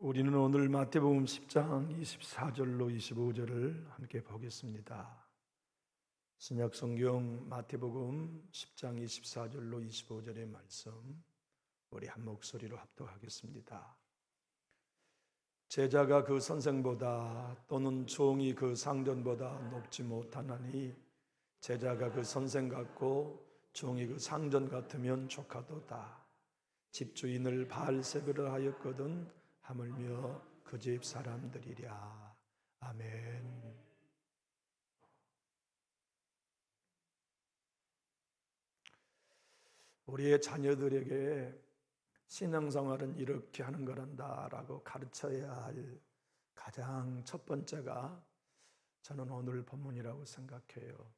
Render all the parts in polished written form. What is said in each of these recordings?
우리는 오늘 마태복음 10장 24절로 25절을 함께 보겠습니다. 신약성경 마태복음 10장 24절로 25절의 말씀 우리 한 목소리로 합독하겠습니다. 제자가 그 선생보다 또는 종이 그 상전보다 높지 못하나니 제자가 그 선생 같고 종이 그 상전 같으면 조카도다. 집주인을 바알세부를 하였거든 하물며 그 집 사람들이랴. 아멘. 우리의 자녀들에게 신앙생활은 이렇게 하는 거란다라고 가르쳐야 할 가장 첫 번째가 저는 오늘 본문이라고 생각해요.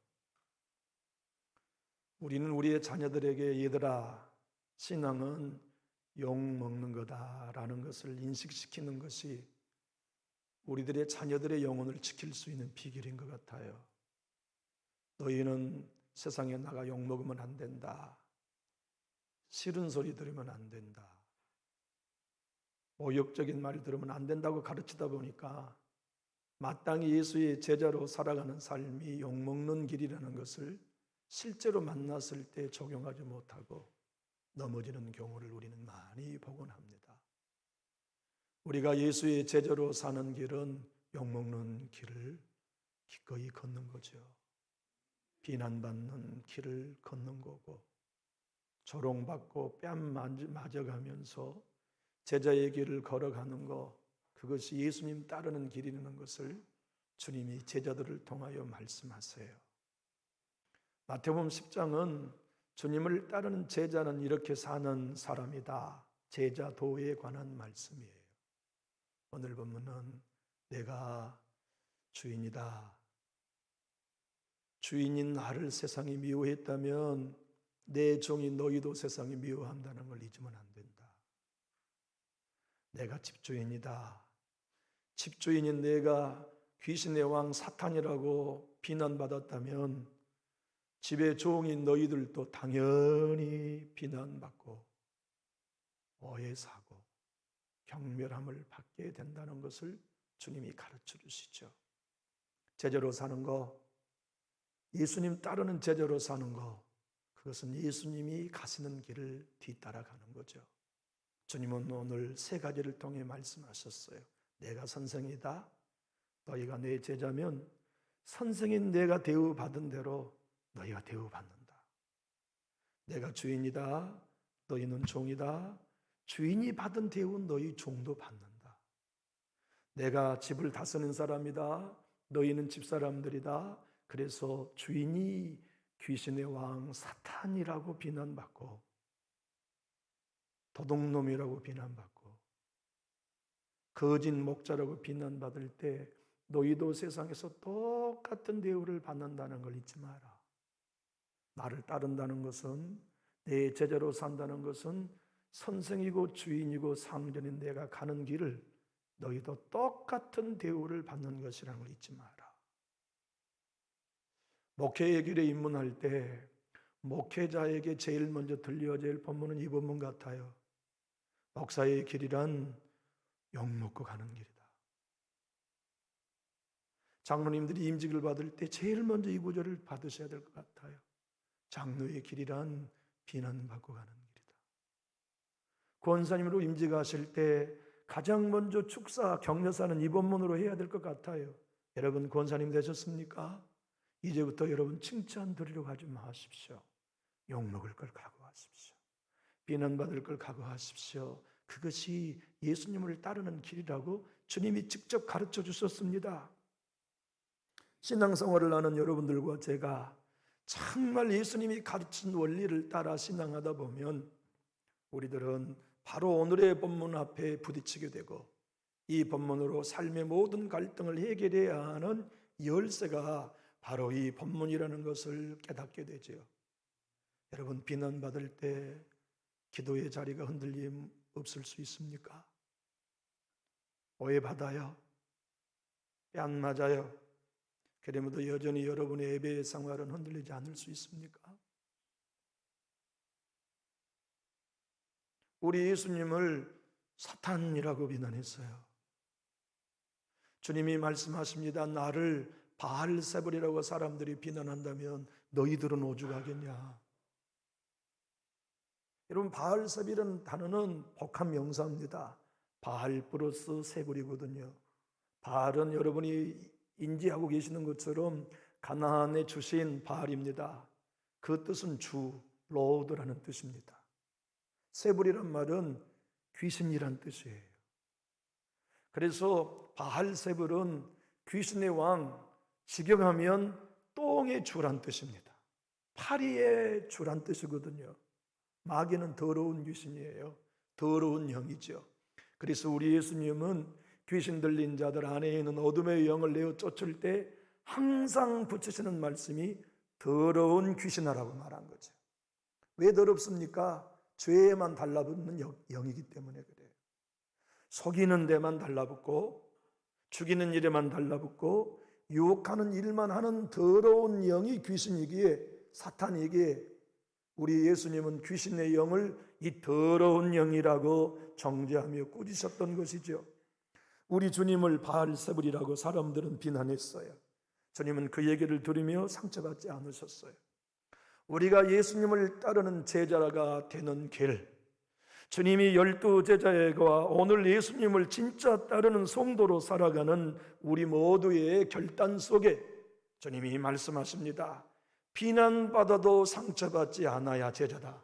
우리는 우리의 자녀들에게 얘들아, 신앙은 욕 먹는 거다라는 것을 인식시키는 것이 우리들의 자녀들의 영혼을 지킬 수 있는 비결인 것 같아요. 너희는 세상에 나가 욕 먹으면 안 된다. 싫은 소리 들으면 안 된다. 모욕적인 말 들으면 안 된다고 가르치다 보니까 마땅히 예수의 제자로 살아가는 삶이 욕 먹는 길이라는 것을 실제로 만났을 때 적용하지 못하고 넘어지는 경우를 우리는 많이 보곤 합니다. 우리가 예수의 제자로 사는 길은 욕먹는 길을 기꺼이 걷는 거죠. 비난받는 길을 걷는 거고 조롱받고 뺨 맞아가면서 제자의 길을 걸어가는 거, 그것이 예수님 따르는 길이라는 것을 주님이 제자들을 통하여 말씀하세요. 마태복음 10장은 주님을 따르는 제자는 이렇게 사는 사람이다. 제자도에 관한 말씀이에요. 오늘 본문은 내가 주인이다. 주인인 나를 세상이 미워했다면 내 종이 너희도 세상이 미워한다는 걸 잊으면 안 된다. 내가 집주인이다. 집주인인 내가 귀신의 왕 사탄이라고 비난받았다면 집의 종인 너희들도 당연히 비난받고 오해 사고 경멸함을 받게 된다는 것을 주님이 가르쳐 주시죠. 제자로 사는 거, 예수님 따르는 제자로 사는 거, 그것은 예수님이 가시는 길을 뒤따라가는 거죠. 주님은 오늘 세 가지를 통해 말씀하셨어요. 내가 선생이다. 너희가 내 제자면 선생인 내가 대우받은 대로 너희가 대우받는다. 내가 주인이다. 너희는 종이다. 주인이 받은 대우는 너희 종도 받는다. 내가 집을 다스리는 사람이다. 너희는 집사람들이다. 그래서 주인이 귀신의 왕 사탄이라고 비난받고 도둑놈이라고 비난받고 거짓 목자라고 비난받을 때 너희도 세상에서 똑같은 대우를 받는다는 걸 잊지 마라. 나를 따른다는 것은, 내 제자로 산다는 것은 선생이고 주인이고 상전인 내가 가는 길을 너희도 똑같은 대우를 받는 것이라는 걸 잊지 마라. 목회의 길에 입문할 때 목회자에게 제일 먼저 들려야 할 본문은 이 본문 같아요. 목사의 길이란 욕먹고 가는 길이다. 장로님들이 임직을 받을 때 제일 먼저 이 구절을 받으셔야 될 것 같아요. 장로의 길이란 비난받고 가는 길이다. 권사님으로 임직하실 때 가장 먼저 축사, 격려사는 이 본문으로 해야 될 것 같아요. 여러분 권사님 되셨습니까? 이제부터 여러분 칭찬 드리러 가지 마십시오. 욕먹을 걸 각오하십시오. 비난받을 걸 각오하십시오. 그것이 예수님을 따르는 길이라고 주님이 직접 가르쳐 주셨습니다. 신앙생활을 하는 여러분들과 제가 정말 예수님이 가르친 원리를 따라 신앙하다 보면 우리들은 바로 오늘의 본문 앞에 부딪히게 되고 이 본문으로 삶의 모든 갈등을 해결해야 하는 열쇠가 바로 이 본문이라는 것을 깨닫게 되죠. 여러분 비난받을 때 기도의 자리가 흔들림 없을 수 있습니까? 오해받아요? 뺨 맞아요? 그러면도 여전히 여러분의 예배의 생활은 흔들리지 않을 수 있습니까? 우리 예수님을 사탄이라고 비난했어요. 주님이 말씀하십니다. 나를 바알세불이라고 사람들이 비난한다면 너희들은 오죽하겠냐. 여러분, 바알세불이라는 단어는 복합 명사입니다. 바알 플러스 세불이거든요. 바알은 여러분이 인지하고 계시는 것처럼 가나안의 주신 바알입니다. 그 뜻은 주, 로드라는 뜻입니다. 세불이란 말은 귀신이란 뜻이에요. 그래서 바알세불은 귀신의 왕, 직역하면 똥의 주란 뜻입니다. 파리의 주란 뜻이거든요. 마귀는 더러운 귀신이에요. 더러운 영이죠. 그래서 우리 예수님은 귀신 들린 자들 안에 있는 어둠의 영을 내어 쫓을 때 항상 붙이시는 말씀이 더러운 귀신아라고 말한 거죠. 왜 더럽습니까? 죄에만 달라붙는 영이기 때문에 그래요. 속이는 데만 달라붙고 죽이는 일에만 달라붙고 유혹하는 일만 하는 더러운 영이 귀신이기에, 사탄이기에 우리 예수님은 귀신의 영을 이 더러운 영이라고 정죄하며 꾸짖으셨던 것이죠. 우리 주님을 바알세불이라고 사람들은 비난했어요. 주님은 그 얘기를 들으며 상처받지 않으셨어요. 우리가 예수님을 따르는 제자가 되는 길, 주님이 12 제자와 오늘 예수님을 진짜 따르는 성도로 살아가는 우리 모두의 결단 속에 주님이 말씀하십니다. 비난받아도 상처받지 않아야 제자다.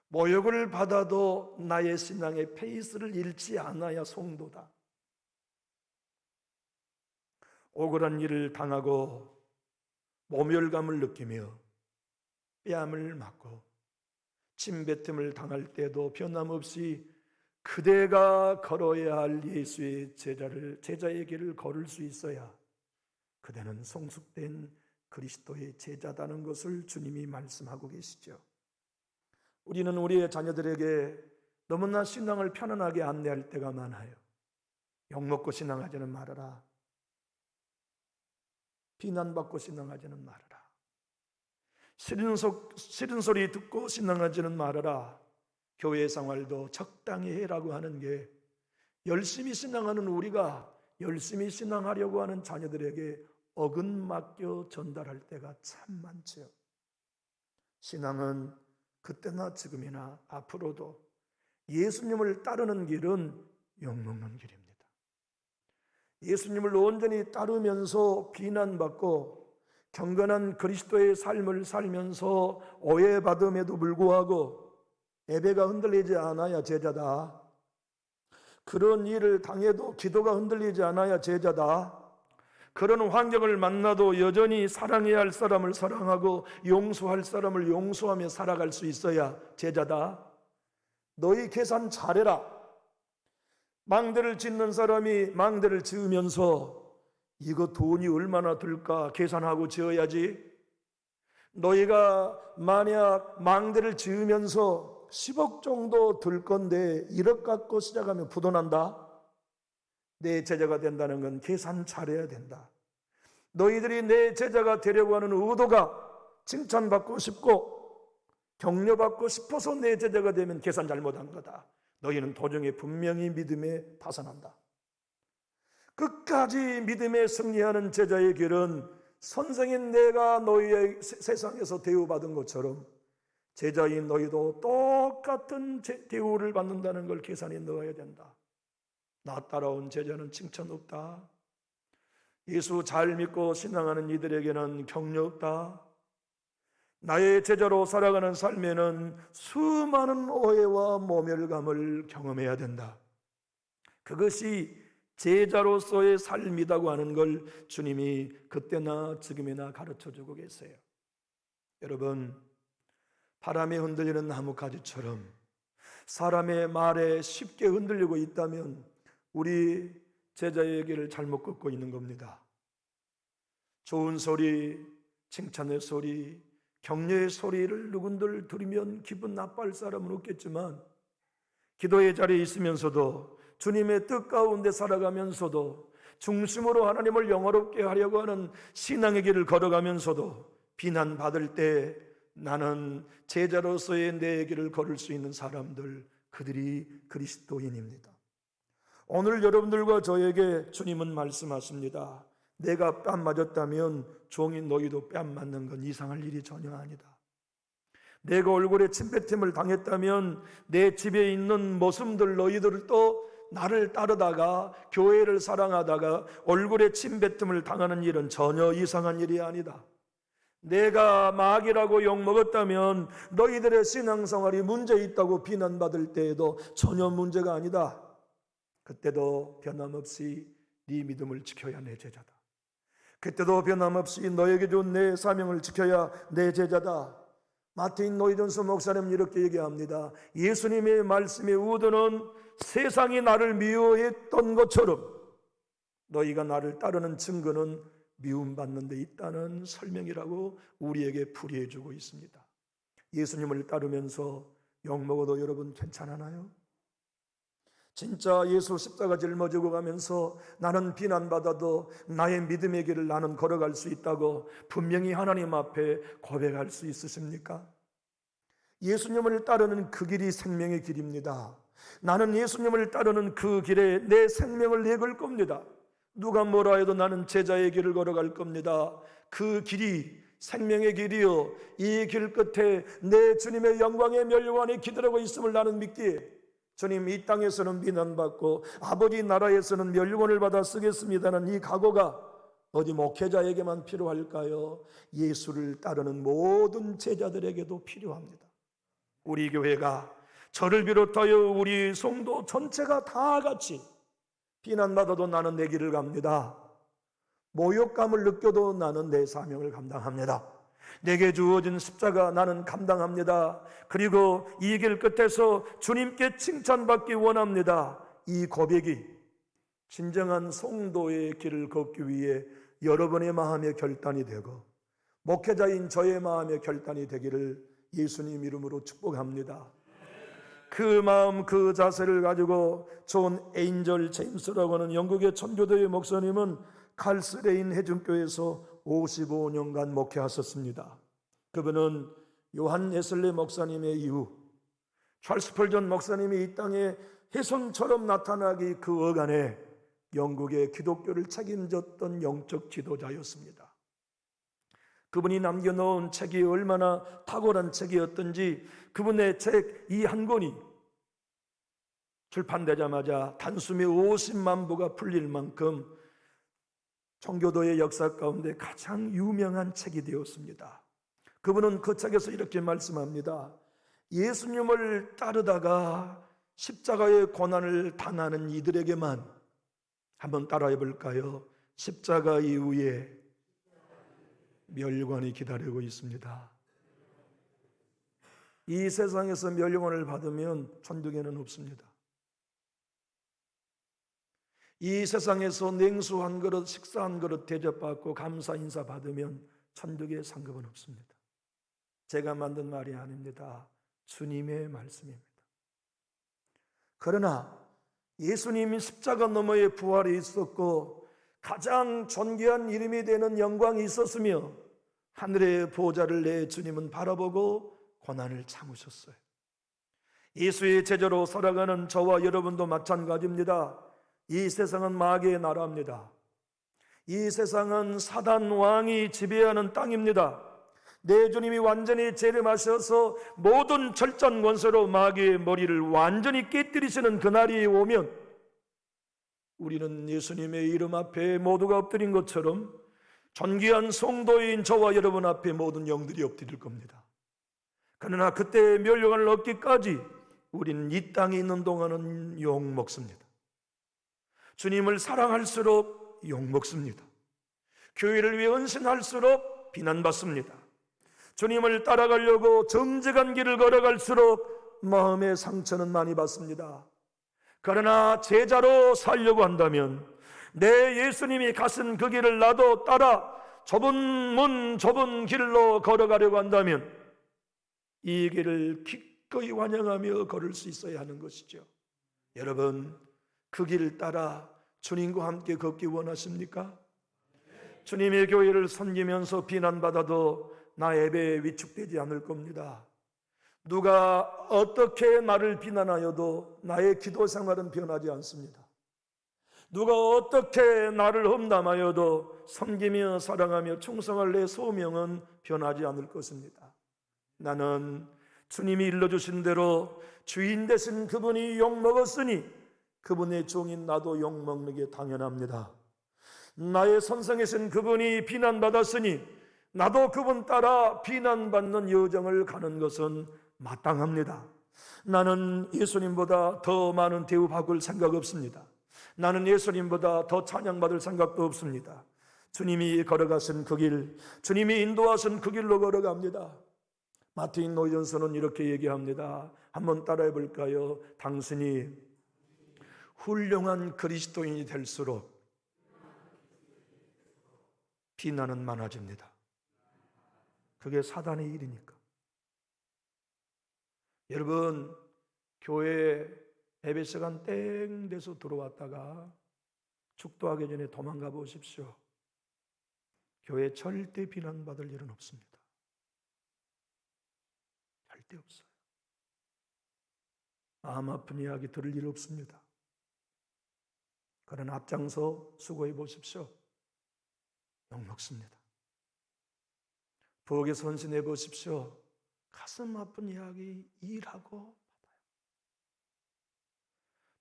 모욕을 받아도 나의 신앙의 페이스를 잃지 않아야 성도다. 억울한 일을 당하고 모멸감을 느끼며 뺨을 맞고 침뱉음을 당할 때도 변함없이 그대가 걸어야 할 예수의 제자의 길을 걸을 수 있어야 그대는 성숙된 그리스도의 제자다는 것을 주님이 말씀하고 계시죠. 우리는 우리의 자녀들에게 너무나 신앙을 편안하게 안내할 때가 많아요. 욕먹고 신앙하지는 말아라. 비난받고 신앙하지는 말아라. 싫은 소리 듣고 신앙하지는 말아라. 교회 생활도 적당히 해라고 하는 게 열심히 신앙하는 우리가 열심히 신앙하려고 하는 자녀들에게 어긋맞겨 전달할 때가 참 많죠. 신앙은 그때나 지금이나 앞으로도 예수님을 따르는 길은 욕먹는 길입니다. 예수님을 온전히 따르면서 비난받고 경건한 그리스도의 삶을 살면서 오해받음에도 불구하고 예배가 흔들리지 않아야 제자다. 그런 일을 당해도 기도가 흔들리지 않아야 제자다. 그런 환경을 만나도 여전히 사랑해야 할 사람을 사랑하고 용서할 사람을 용서하며 살아갈 수 있어야 제자다. 너희 계산 잘해라. 망대를 짓는 사람이 망대를 지으면서 이거 돈이 얼마나 들까 계산하고 지어야지. 너희가 만약 망대를 지으면서 10억 정도 들 건데 1억 갖고 시작하면 부도난다. 내 제자가 된다는 건 계산 잘해야 된다. 너희들이 내 제자가 되려고 하는 의도가 칭찬받고 싶고 격려받고 싶어서 내 제자가 되면 계산 잘못한 거다. 너희는 도중에 분명히 믿음에 파산한다. 끝까지 믿음에 승리하는 제자의 길은 선생인 내가 너희의 세상에서 대우받은 것처럼 제자인 너희도 똑같은 대우를 받는다는 걸 계산에 넣어야 된다. 나 따라온 제자는 칭찬 없다. 예수 잘 믿고 신앙하는 이들에게는 격려 없다. 나의 제자로 살아가는 삶에는 수많은 오해와 모멸감을 경험해야 된다. 그것이 제자로서의 삶이라고 하는 걸 주님이 그때나 지금이나 가르쳐주고 계세요. 여러분, 바람에 흔들리는 나뭇가지처럼 사람의 말에 쉽게 흔들리고 있다면 우리 제자의 길을 잘못 걷고 있는 겁니다. 좋은 소리, 칭찬의 소리, 격려의 소리를 누군들 들으면 기분 나빠할 사람은 없겠지만 기도의 자리에 있으면서도 주님의 뜻 가운데 살아가면서도 중심으로 하나님을 영화롭게 하려고 하는 신앙의 길을 걸어가면서도 비난받을 때 나는 제자로서의 내 길을 걸을 수 있는 사람들, 그들이 그리스도인입니다. 오늘 여러분들과 저에게 주님은 말씀하십니다. 내가 뺨 맞았다면 종인 너희도 뺨 맞는 건 이상할 일이 전혀 아니다. 내가 얼굴에 침뱉음을 당했다면 내 집에 있는 모습들 너희들도 나를 따르다가 교회를 사랑하다가 얼굴에 침뱉음을 당하는 일은 전혀 이상한 일이 아니다. 내가 마귀라고 욕먹었다면 너희들의 신앙생활이 문제 있다고 비난받을 때에도 전혀 문제가 아니다. 그때도 변함없이 네 믿음을 지켜야 내 제자다. 그때도 변함없이 너에게 준 내 사명을 지켜야 내 제자다. 마틴 노이던스 목사님 이렇게 얘기합니다. 예수님의 말씀의 우드는 세상이 나를 미워했던 것처럼 너희가 나를 따르는 증거는 미움받는 데 있다는 설명이라고 우리에게 풀이해주고 있습니다. 예수님을 따르면서 욕먹어도 여러분 괜찮아요? 진짜 예수 십자가 짊어지고 가면서 나는 비난받아도 나의 믿음의 길을 나는 걸어갈 수 있다고 분명히 하나님 앞에 고백할 수 있으십니까? 예수님을 따르는 그 길이 생명의 길입니다. 나는 예수님을 따르는 그 길에 내 생명을 내걸 겁니다. 누가 뭐라 해도 나는 제자의 길을 걸어갈 겁니다. 그 길이 생명의 길이요, 이 길 끝에 내 주님의 영광의 멸류관이 기다리고 있음을 나는 믿기에 주님, 이 땅에서는 비난받고 아버지 나라에서는 멸류관을 받아 쓰겠습니다는 이 각오가 어디 목회자에게만 필요할까요? 예수를 따르는 모든 제자들에게도 필요합니다. 우리 교회가 저를 비롯하여 우리 성도 전체가 다 같이 비난받아도 나는 내 길을 갑니다. 모욕감을 느껴도 나는 내 사명을 감당합니다. 내게 주어진 십자가 나는 감당합니다. 그리고 이 길 끝에서 주님께 칭찬받기 원합니다. 이 고백이 진정한 성도의 길을 걷기 위해 여러분의 마음의 결단이 되고 목회자인 저의 마음의 결단이 되기를 예수님 이름으로 축복합니다. 그 마음, 그 자세를 가지고 존 에인절 제임스라고 하는 영국의 천주교의 목사님은 칼스레인 해중교에서 55년간 목회하셨습니다. 그분은 요한 웨슬리 목사님의 이후 찰스 스펄전 목사님이 이 땅에 혜성처럼 나타나기 그 어간에 영국의 기독교를 책임졌던 영적 지도자였습니다. 그분이 남겨놓은 책이 얼마나 탁월한 책이었던지 그분의 책 이 한 권이 출판되자마자 단숨에 50만 부가 풀릴 만큼 청교도의 역사 가운데 가장 유명한 책이 되었습니다. 그분은 그 책에서 이렇게 말씀합니다. 예수님을 따르다가 십자가의 고난을 당하는 이들에게만 한번 따라해 볼까요? 십자가 이후에 멸류관이 기다리고 있습니다. 이 세상에서 멸류관을 받으면 천국에는 없습니다. 이 세상에서 냉수 한 그릇, 식사 한 그릇 대접받고 감사 인사 받으면 천국에 상급은 없습니다. 제가 만든 말이 아닙니다. 주님의 말씀입니다. 그러나 예수님이 십자가 너머에 부활이 있었고 가장 존귀한 이름이 되는 영광이 있었으며 하늘의 보좌를 내 주님은 바라보고 고난을 참으셨어요. 예수의 제자로 살아가는 저와 여러분도 마찬가지입니다. 이 세상은 마귀의 나라입니다. 이 세상은 사단 왕이 지배하는 땅입니다. 내 주님이 완전히 재림하셔서 모든 절전 권세로 마귀의 머리를 완전히 깨뜨리시는 그날이 오면 우리는 예수님의 이름 앞에 모두가 엎드린 것처럼 존귀한 성도인 저와 여러분 앞에 모든 영들이 엎드릴 겁니다. 그러나 그때 멸류관을 얻기까지 우리는 이 땅에 있는 동안은 욕먹습니다. 주님을 사랑할수록 욕먹습니다. 교회를 위해 헌신할수록 비난받습니다. 주님을 따라가려고 정직한 길을 걸어갈수록 마음의 상처는 많이 받습니다. 그러나 제자로 살려고 한다면 내 예수님이 가신 그 길을 나도 따라 좁은 문 좁은 길로 걸어가려고 한다면 이 길을 기꺼이 환영하며 걸을 수 있어야 하는 것이죠. 여러분, 그 길을 따라 주님과 함께 걷기 원하십니까? 주님의 교회를 섬기면서 비난받아도 나의 배에 위축되지 않을 겁니다. 누가 어떻게 나를 비난하여도 나의 기도 생활은 변하지 않습니다. 누가 어떻게 나를 험담하여도 섬기며 사랑하며 충성할 내 소명은 변하지 않을 것입니다. 나는 주님이 일러주신 대로 주인 되신 그분이 욕먹었으니 그분의 종인 나도 욕먹는 게 당연합니다. 나의 선생이신 그분이 비난받았으니 나도 그분 따라 비난받는 여정을 가는 것은 마땅합니다. 나는 예수님보다 더 많은 대우받을 생각 없습니다. 나는 예수님보다 더 찬양받을 생각도 없습니다. 주님이 걸어가신 그 길, 주님이 인도하신 그 길로 걸어갑니다. 마틴 노이전스는 이렇게 얘기합니다. 한번 따라해 볼까요? 당신이 훌륭한 그리스도인이 될수록 비난은 많아집니다. 그게 사단의 일이니까. 여러분, 교회에 예배 시간 땡 돼서 들어왔다가 축도하기 전에 도망가 보십시오. 교회에 절대 비난받을 일은 없습니다. 절대 없어요. 마음 아픈 이야기 들을 일 없습니다. 그런 앞장서 수고해 보십시오. 욕먹습니다. 부엌에 선신해 보십시오. 가슴 아픈 이야기 일하고 받아요.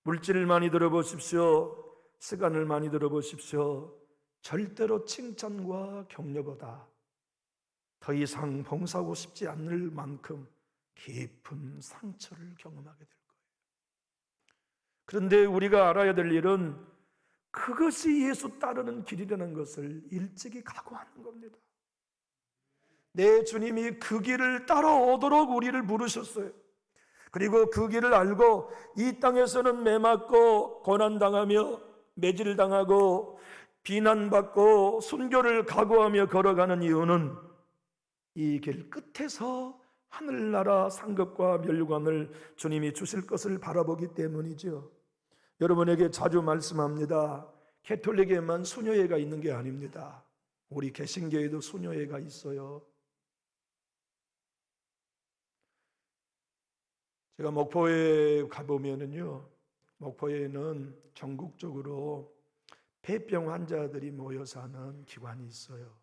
물질을 많이 들어보십시오. 시간을 많이 들어보십시오. 절대로 칭찬과 격려보다 더 이상 봉사하고 싶지 않을 만큼 깊은 상처를 경험하게 될 거예요. 그런데 우리가 알아야 될 일은 그것이 예수 따르는 길이라는 것을 일찍이 각오하는 겁니다. 내 주님이 그 길을 따라오도록 우리를 부르셨어요. 그리고 그 길을 알고 이 땅에서는 매맞고 고난당하며 매질당하고 비난받고 순교를 각오하며 걸어가는 이유는 이 길 끝에서 하늘나라 상급과 멸류관을 주님이 주실 것을 바라보기 때문이죠. 여러분에게 자주 말씀합니다. 캐톨릭에만 수녀회가 있는 게 아닙니다. 우리 개신교에도 수녀회가 있어요. 제가 목포에 가보면은요, 목포에는 전국적으로 폐병 환자들이 모여 사는 기관이 있어요.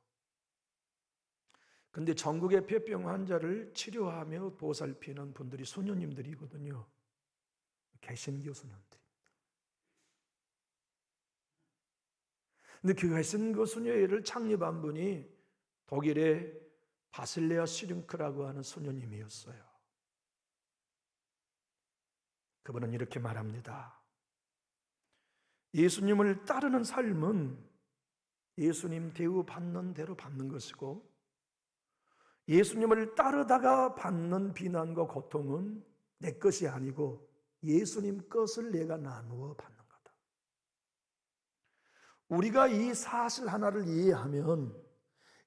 근데 전국의 폐병 환자를 치료하며 보살피는 분들이 수녀님들이거든요. 개신교 수녀님들. 근데 그 개신교 수녀회를 창립한 분이 독일의 바실레아 시링크라고 하는 수녀님이었어요. 그분은 이렇게 말합니다. 예수님을 따르는 삶은 예수님 대우받는 대로 받는 것이고 예수님을 따르다가 받는 비난과 고통은 내 것이 아니고 예수님 것을 내가 나누어 받는 거다. 우리가 이 사실 하나를 이해하면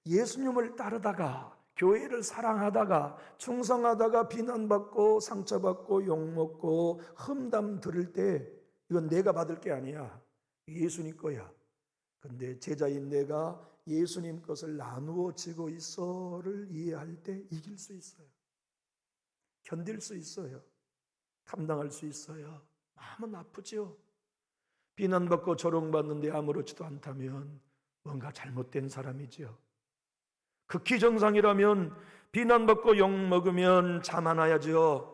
예수님을 따르다가 교회를 사랑하다가 충성하다가 비난받고 상처받고 욕먹고 험담 들을 때 이건 내가 받을 게 아니야. 예수님 거야. 근데 제자인 내가 예수님 것을 나누어 지고 있어를 이해할 때 이길 수 있어요. 견딜 수 있어요. 감당할 수 있어요. 마음은 아프죠. 비난받고 조롱받는데 아무렇지도 않다면 뭔가 잘못된 사람이지요. 극히 정상이라면 비난받고 욕먹으면 잠 안 와야죠.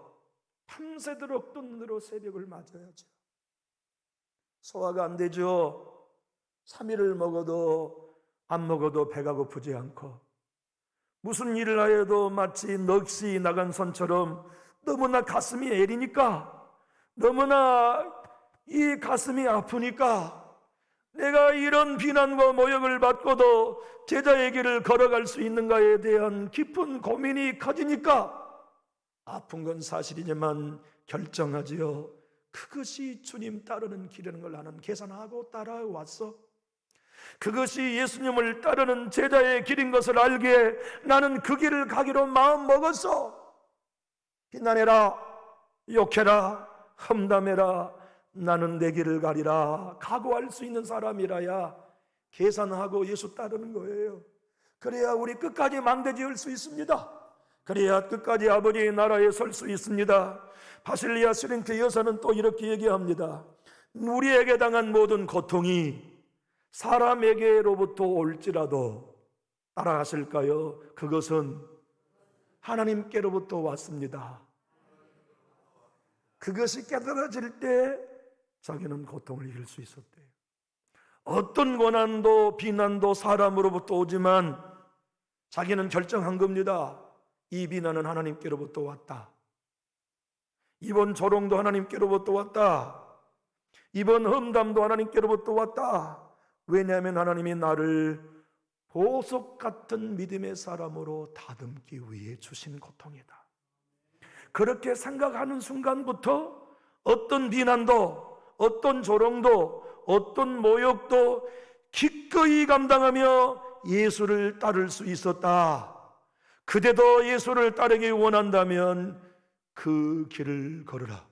밤새도록 눈으로 새벽을 맞아야죠. 소화가 안 되죠. 3일을 먹어도 안 먹어도 배가 고프지 않고 무슨 일을 하여도 마치 넋이 나간 손처럼 너무나 가슴이 애리니까 너무나 이 가슴이 아프니까 내가 이런 비난과 모욕을 받고도 제자의 길을 걸어갈 수 있는가에 대한 깊은 고민이 커지니까 아픈 건 사실이지만 결정하지요. 그것이 주님 따르는 길이라는 걸 나는 계산하고 따라왔어. 그것이 예수님을 따르는 제자의 길인 것을 알기에 나는 그 길을 가기로 마음 먹었어. 비난해라, 욕해라, 험담해라, 나는 내 길을 가리라 각오할 수 있는 사람이라야 계산하고 예수 따르는 거예요. 그래야 우리 끝까지 망대지을 수 있습니다. 그래야 끝까지 아버지의 나라에 설 수 있습니다. 바실리아 스링크 여사는 또 이렇게 얘기합니다. 우리에게 당한 모든 고통이 사람에게로부터 올지라도 따라가실까요? 그것은 하나님께로부터 왔습니다. 그것이 깨달아질 때 자기는 고통을 이길 수 있었대요. 어떤 고난도 비난도 사람으로부터 오지만 자기는 결정한 겁니다. 이 비난은 하나님께로부터 왔다. 이번 조롱도 하나님께로부터 왔다. 이번 험담도 하나님께로부터 왔다. 왜냐하면 하나님이 나를 보석 같은 믿음의 사람으로 다듬기 위해 주신 고통이다. 그렇게 생각하는 순간부터 어떤 비난도, 어떤 조롱도, 어떤 모욕도 기꺼이 감당하며 예수를 따를 수 있었다. 그대도 예수를 따르기 원한다면 그 길을 걸으라.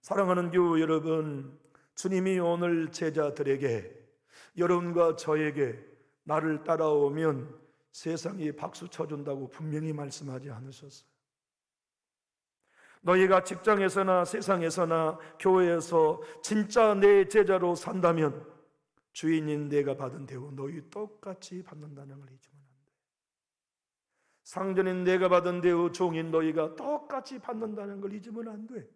사랑하는 교우 여러분, 주님이 오늘 제자들에게, 여러분과 저에게 나를 따라오면 세상이 박수 쳐준다고 분명히 말씀하지 않으셨어요. 너희가 직장에서나 세상에서나 교회에서 진짜 내 제자로 산다면 주인인 내가 받은 대우 너희 똑같이 받는다는 걸 잊으면 안 돼. 상전인 내가 받은 대우 종인 너희가 똑같이 받는다는 걸 잊으면 안 돼.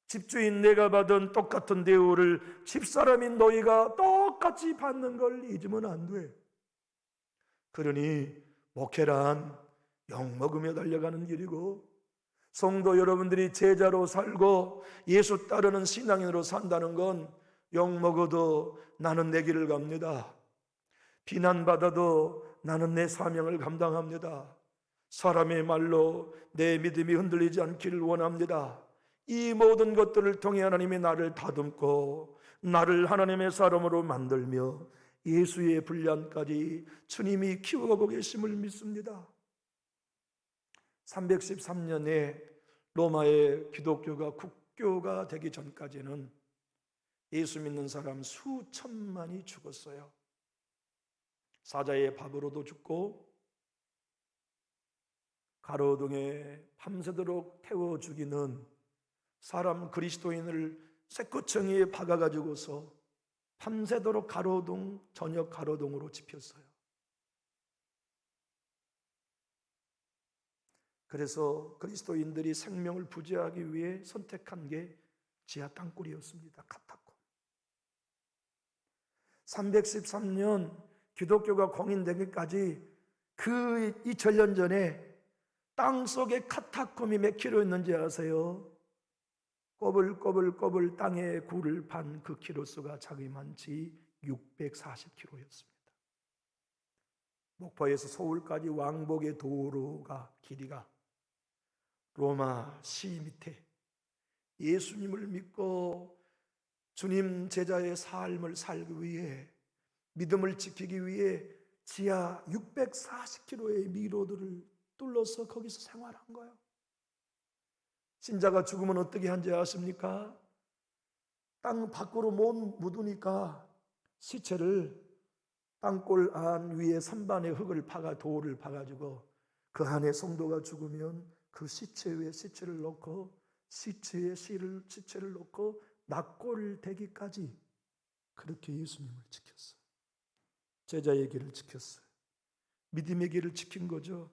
집주인 내가 받은 똑같은 대우를 집사람인 너희가 똑같이 받는 걸 잊으면 안 돼. 그러니 목회란 영 먹으며 달려가는 길이고, 성도 여러분들이 제자로 살고 예수 따르는 신앙인으로 산다는 건 영 먹어도 나는 내 길을 갑니다. 비난받아도 나는 내 사명을 감당합니다. 사람의 말로 내 믿음이 흔들리지 않기를 원합니다. 이 모든 것들을 통해 하나님이 나를 다듬고 나를 하나님의 사람으로 만들며 예수의 분량까지 주님이 키워가고 계심을 믿습니다. 313년에 로마의 기독교가 국교가 되기 전까지는 예수 믿는 사람 수천만이 죽었어요. 사자의 밥으로도 죽고 가로등에 밤새도록 태워 죽이는 사람 그리스도인을 쇠꼬챙이에 박아가지고서 밤새도록 가로등, 저녁 가로등으로 집혔어요. 그래서 그리스도인들이 생명을 부지하기 위해 선택한 게 지하 땅굴이었습니다. 카타콤. 313년 기독교가 공인되기까지 그 2000년 전에 땅속에 카타콤이 몇 킬로 있는지 아세요? 꼬불꼬불꼬불 땅에 굴을 판 그 키로수가 자그만치 640km였습니다. 목포에서 서울까지 왕복의 도로가 길이가 로마 시 밑에 예수님을 믿고 주님 제자의 삶을 살기 위해, 믿음을 지키기 위해 지하 640km의 미로들을 뚫러서 거기서 생활한 거예요. 신자가 죽으면 어떻게 한지 아십니까? 땅 밖으로 못 묻으니까 시체를 땅굴 안 위에 선반에 흙을 파가 돌을 파가지고 그 안에 성도가 죽으면 그 시체 위에 시체를 놓고 시체에 시체를 놓고 낙골 되기까지 그렇게 예수님을 지켰어요. 제자의 길을 지켰어요. 믿음의 길을 지킨 거죠.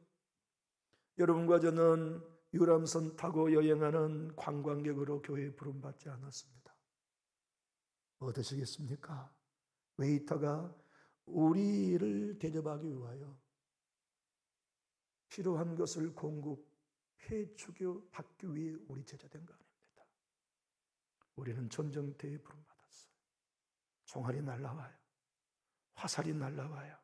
여러분과 저는 유람선 타고 여행하는 관광객으로 교회에 부름받지 않았습니다. 어떠시겠습니까? 웨이터가 우리를 대접하기 위하여 필요한 것을 공급해 주겨 받기 위해 우리 제자된 거 아닙니다. 우리는 전쟁터에 부름받았어요. 총알이 날라와요. 화살이 날라와요.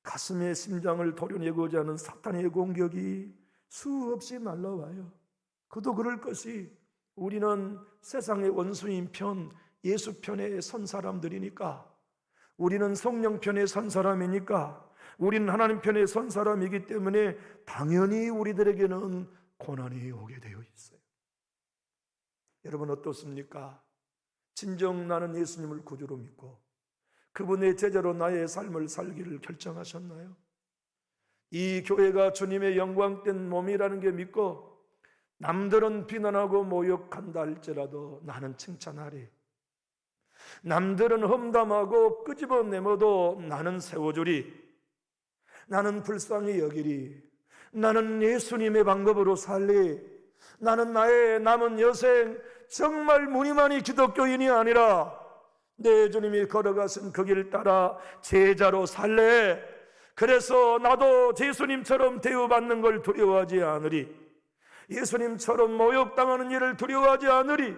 가슴에 심장을 도려내고자 하는 사탄의 공격이 수없이 날라와요. 그도 그럴 것이 우리는 세상의 원수인 편, 예수 편에 선 사람들이니까, 우리는 성령 편에 선 사람이니까, 우리는 하나님 편에 선 사람이기 때문에 당연히 우리들에게는 고난이 오게 되어 있어요. 여러분 어떻습니까? 진정 나는 예수님을 구주로 믿고 그분의 제자로 나의 삶을 살기를 결정하셨나요? 이 교회가 주님의 영광된 몸이라는 게 믿고 남들은 비난하고 모욕한다 할지라도 나는 칭찬하리. 남들은 험담하고 끄집어내어도 나는 세워주리. 나는 불쌍히 여기리. 나는 예수님의 방법으로 살리. 나는 나의 남은 여생 정말 무늬만이 기독교인이 아니라 내 주님이 걸어가신 그 길 따라 제자로 살래. 그래서 나도 예수님처럼 대우받는 걸 두려워하지 않으리. 예수님처럼 모욕당하는 일을 두려워하지 않으리.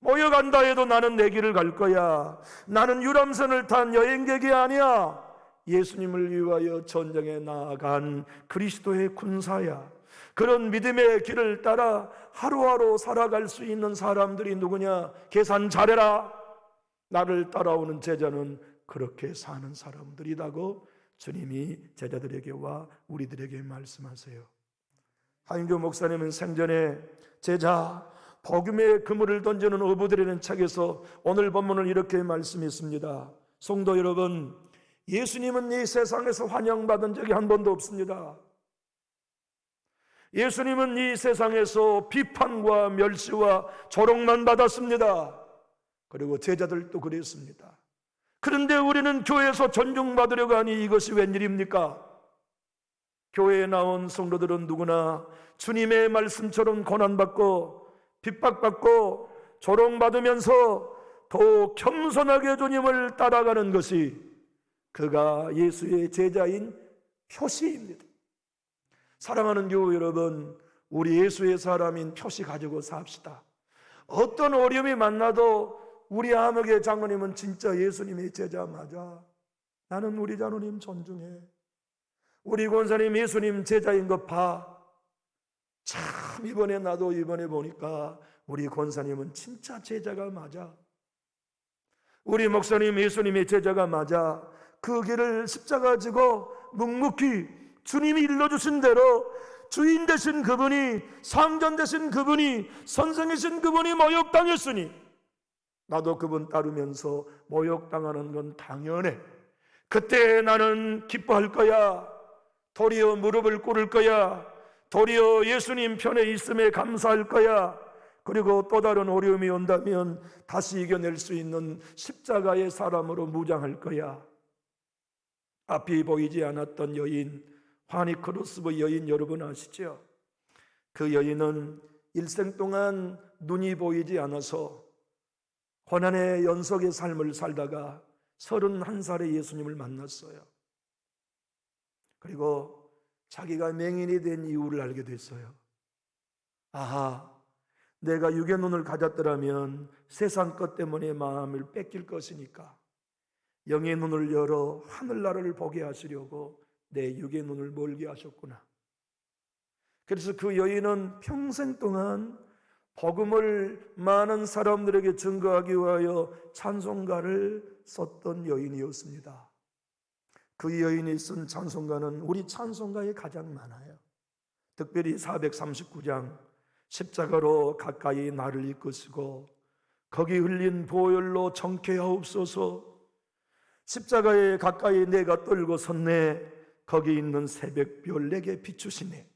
모욕한다 해도 나는 내 길을 갈 거야. 나는 유람선을 탄 여행객이 아니야. 예수님을 위하여 전쟁에 나아간 그리스도의 군사야. 그런 믿음의 길을 따라 하루하루 살아갈 수 있는 사람들이 누구냐? 계산 잘해라. 나를 따라오는 제자는 그렇게 사는 사람들이라고 주님이 제자들에게와 우리들에게 말씀하세요. 하인교 목사님은 생전에 제자 복음의 그물을 던지는 어부들이라는 책에서 오늘 본문을 이렇게 말씀했습니다. 성도 여러분, 예수님은 이 세상에서 환영받은 적이 한 번도 없습니다. 예수님은 이 세상에서 비판과 멸시와 조롱만 받았습니다. 그리고 제자들도 그랬습니다. 그런데 우리는 교회에서 존중받으려고 하니 이것이 웬일입니까? 교회에 나온 성도들은 누구나 주님의 말씀처럼 고난받고 핍박받고 조롱받으면서 더욱 겸손하게 주님을 따라가는 것이 그가 예수의 제자인 표시입니다. 사랑하는 교우 여러분, 우리 예수의 사람인 표시 가지고 삽시다. 어떤 어려움이 만나도 우리 아무개 장로님은 진짜 예수님의 제자 맞아. 나는 우리 장로님 존중해. 우리 권사님 예수님 제자인 것 봐. 참 이번에 보니까 우리 권사님은 진짜 제자가 맞아. 우리 목사님 예수님의 제자가 맞아. 그 길을 십자가 지고 묵묵히 주님이 일러주신 대로 주인 되신 그분이, 상전 되신 그분이, 선생이신 그분이 모욕당했으니 나도 그분 따르면서 모욕당하는 건 당연해. 그때 나는 기뻐할 거야. 도리어 무릎을 꿇을 거야. 도리어 예수님 편에 있음에 감사할 거야. 그리고 또 다른 어려움이 온다면 다시 이겨낼 수 있는 십자가의 사람으로 무장할 거야. 앞이 보이지 않았던 여인, 화니크로스브 여인 여러분 아시죠? 그 여인은 일생 동안 눈이 보이지 않아서 고난의 연속의 삶을 살다가 31살에 예수님을 만났어요. 그리고 자기가 맹인이 된 이유를 알게 됐어요. 아하, 내가 육의 눈을 가졌더라면 세상 것 때문에 마음을 뺏길 것이니까 영의 눈을 열어 하늘나라를 보게 하시려고 내 육의 눈을 멀게 하셨구나. 그래서 그 여인은 평생 동안 복음을 많은 사람들에게 증거하기 위하여 찬송가를 썼던 여인이었습니다. 그 여인이 쓴 찬송가는 우리 찬송가에 가장 많아요. 특별히 439장 십자가로 가까이 나를 이끄시고 거기 흘린 보혈로 정케 하옵소서. 십자가에 가까이 내가 떨고 섰네. 거기 있는 새벽별 내게 비추시네.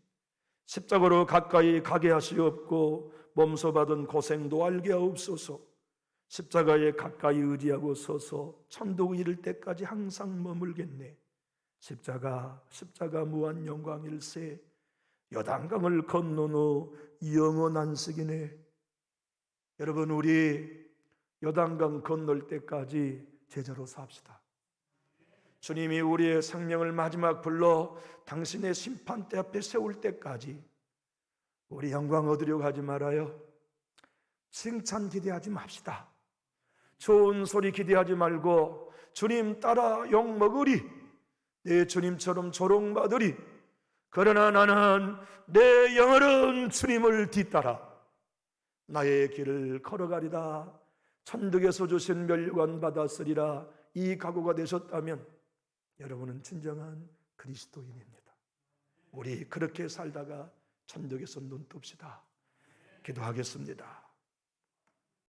십자가로 가까이 가게 하시옵고 몸소 받은 고생도 알게 하옵소서. 십자가에 가까이 의지하고 서서 천국 이를 때까지 항상 머물겠네. 십자가 무한 영광일세. 요단강을 건넌 후 영원 안식이네. 여러분, 우리 요단강 건널 때까지 제자로 삽시다. 주님이 우리의 생명을 마지막 불러 당신의 심판대 앞에 세울 때까지 우리 영광 얻으려고 하지 말아요. 칭찬 기대하지 맙시다. 좋은 소리 기대하지 말고 주님 따라 욕 먹으리. 내 주님처럼 조롱받으리. 그러나 나는 내 영혼은 주님을 뒤따라 나의 길을 걸어가리다. 천국에서 주신 면류관 받았으리라. 이 각오가 되셨다면 여러분은 진정한 그리스도인입니다. 우리 그렇게 살다가 천국에서 눈 뜹시다. 기도하겠습니다.